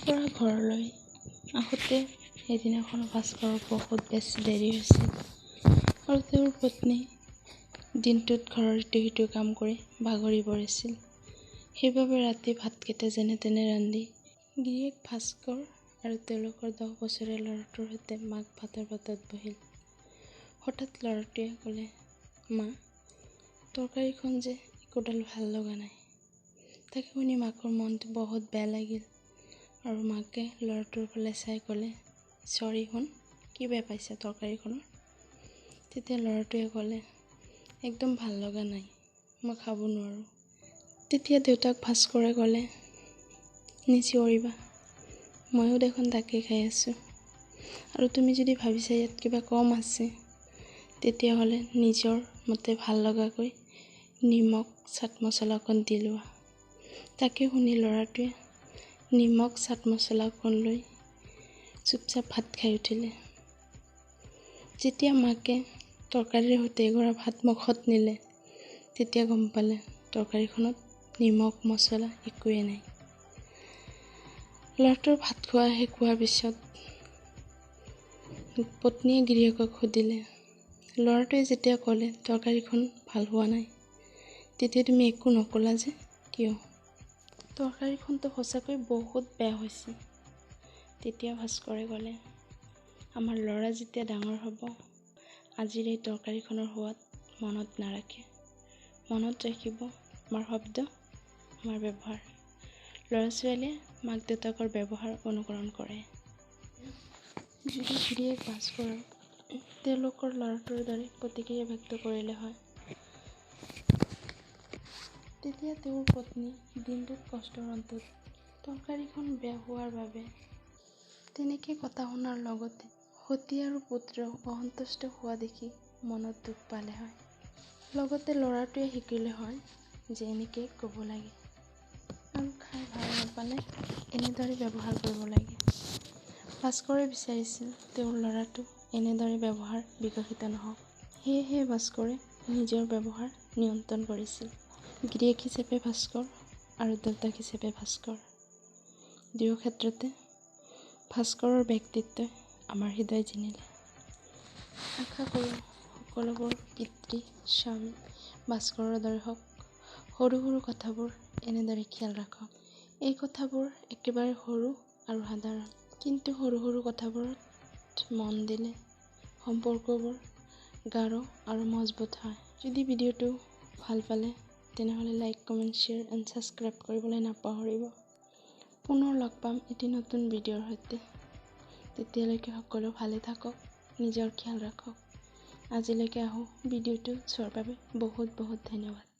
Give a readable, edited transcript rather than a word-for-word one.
পৰা ঘৰলৈ আহোঁতে সেইদিনাখন ভাস্কৰৰ বহুত বেছি দেৰি হৈছিল আৰু তেওঁৰ পত্নী দিনটোত ঘৰৰ ইটো সিটো কাম কৰি ভাগৰি পৰিছিল। সেইবাবে ৰাতি ভাতকেইটা যেনে তেনে ৰান্ধি গিৰিয়েক ভাস্কৰ আৰু তেওঁলোকৰ 10 বছৰীয়া ল'ৰাটোৰ সৈতে মাক ভাতৰ পাতত বহিল। হঠাৎ ল'ৰাটোৱে ক'লে, মা, তৰকাৰীখন যে একোডাল ভাল লগা নাই। তাকে শুনি মাকৰ মনটো বহুত বেয়া লাগিল আৰু মাকে ল'ৰাটোৰ ফালে চাই ক'লে, চৰি শুন, কি বেয়া পাইছা তৰকাৰীখনৰ? তেতিয়া ল'ৰাটোৱে ক'লে, একদম ভাল লগা নাই, মই খাব নোৱাৰোঁ। তেতিয়া দেউতাক ভাস্কৰে ক'লে, নিচিঞৰিবা, ময়ো দেখোন তাকেই খাই আছোঁ। আৰু তুমি যদি ভাবিছা ইয়াত কিবা কম আছে, তেতিয়াহ'লে নিজৰ মতে ভাল লগাকৈ নিমখ চাট মছলা অকণ দি লোৱা। তাকে শুনি ল'ৰাটোৱে নিমখ চাট মছলা অকণ লৈ চুপচাপ ভাত খাই উঠিলে। যেতিয়া মাকে তৰকাৰীৰ সৈতে এগৰা ভাত মুখত নিলে, তেতিয়া গম পালে তৰকাৰীখনত নিমখ মছলা একোৱেই নাই। ল'ৰাটোৰ ভাত খোৱা শেষ হোৱাৰ পিছত পত্নীয়ে গিৰিয়েকক সুধিলে, ল'ৰাটোৱে যেতিয়া ক'লে তৰকাৰীখন ভাল হোৱা নাই, তেতিয়া তুমি একো নক'লা যে, কিয়? তৰকাৰীখনতো সঁচাকৈ বহুত বেয়া হৈছে। তেতিয়া ভাস্কৰে ক'লে, আমাৰ ল'ৰা যেতিয়া ডাঙৰ হ'ব, আজিৰ এই তৰকাৰীখনৰ সোৱাদ মনত নাৰাখে। মনত ৰাখিব আমাৰ শব্দ, আমাৰ ব্যৱহাৰ। ল'ৰা ছোৱালীয়ে মাক দেউতাকৰ ব্যৱহাৰ অনুকৰণ কৰে। যদি গিৰিয়েক ভাস্কৰে তেওঁলোকৰ ল'ৰাটোৰ দৰে প্ৰতিক্ৰিয়া ব্যক্ত কৰিলে হয়, তেতিয়া তেওঁৰ পত্নী দিনটোত কষ্টৰ অন্তত তৰকাৰীখন বেয়া হোৱাৰ বাবে তেনেকে কথা শুনাৰ লগতে সতী আৰু পুত্ৰও অসন্তুষ্ট হোৱা দেখি মনত দুখ পালে হয়। লগতে ল'ৰাটোৱে শিকিলে হয় যে এনেকে ক'ব লাগে আৰু খাই ভাল নাপালে এনেদৰে ব্যৱহাৰ কৰিব লাগে। ভাস্কৰে বিচাৰিছিল তেওঁৰ ল'ৰাটো এনেদৰে ব্যৱহাৰ বিকশিত নহওক। সেয়েহে ভাস্কৰে নিজৰ ব্যৱহাৰ নিয়ন্ত্ৰণ কৰিছিল। গিৰিয়েক হিচাপে ভাস্কৰ আৰু দেউতাক হিচাপে ভাস্কৰ। দুয়ো ক্ষেত্ৰতে ভাস্কৰৰ ব্যক্তিত্বই আমাৰ হৃদয় জিনিলে। আশা কৰোঁ সকলোবোৰ পিতৃ, স্বামী ভাস্কৰৰ দৰে হওক, সৰু সৰু কথাবোৰ এনেদৰে খেয়াল ৰাখক। এই কথাবোৰ একেবাৰে সৰু আৰু সাধাৰণ, কিন্তু সৰু সৰু কথাবোৰত মন দিলে সম্পৰ্কবোৰ গাঢ় আৰু মজবুত হয়। যদি ভিডিঅ'টো ভাল পালে তেনেহ'লে like, comment, share and subscribe কৰিবলৈ নাপাহৰিব। পুনৰ লগ পাম এটি নতুন ভিডিঅ'ৰ সৈতে। তেতিয়ালৈকে সকলো ভালে থাকক, নিজৰ খেয়াল ৰাখক। আজিলৈকে আহোঁ, ভিডিঅ'টো চোৱাৰ বাবে বহুত বহুত ধন্যবাদ।